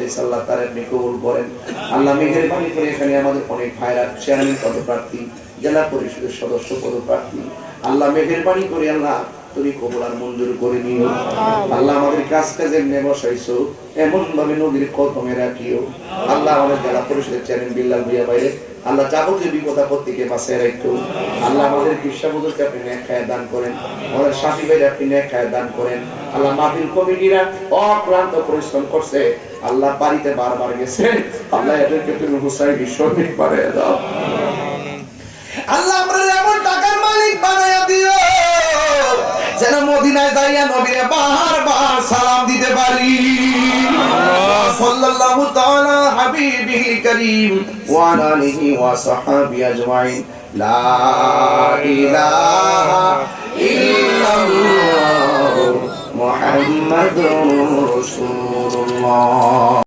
চাইছে আল্লাহ তার এমনি কবুল করেন। আল্লাহ মেহেরবানি করে এখানে আমাদের অনেক ভাইরা চেয়ারম্যান পদপ্রার্থী, জেলা পরিষদের সদস্য পদপ্রার্থী, আল্লাহ মেহেরবানি করে আল্লাহ তুমি কবুল আর মঞ্জুর করে নিও। আল্লাহ আমাদের কাজ কাজে এমনি বসাইছো এমন ভাবে নদীর কদমে রাখিও। আল্লাহ আমাদের জেলা পরিষদের চেয়ারম্যান বিল্লাল ভুইয়া বাইরে আল্লাহ যাবতীয় বিপদ আপদ থেকে বাঁচিয়ে রাখো। আল্লাহ আমাদের কৃষ্ণবধূকে আপনি নেক খায় দান করেন, আমাদের সাথী ভাইরা আপনি নেক খায় দান করেন। আল্লাহ মাহফিল কমিটিরা অক্লান্ত পরিশ্রম করছে, আল্লাহ বাড়িতে বারবার গেছে, আল্লাহ এদেরকে তুমি হুসাইনি শহীদ বানিয়ে দাও। আল্লাহ আমরা এমন টাকার মালিক বানায়া দিও যেন মদিনায় যাইয়া নবীরে বারবার সালাম দিতে পারি। সাল্লাল্লাহু তাআলা হাবিবিল কারীম ওয়া আলা আলিহি ওয়া সাহবিহি আজমাইন। লা ইলাহা ইল্লাল্লাহ মুহাম্মাদুর রাসূলুল্লাহ।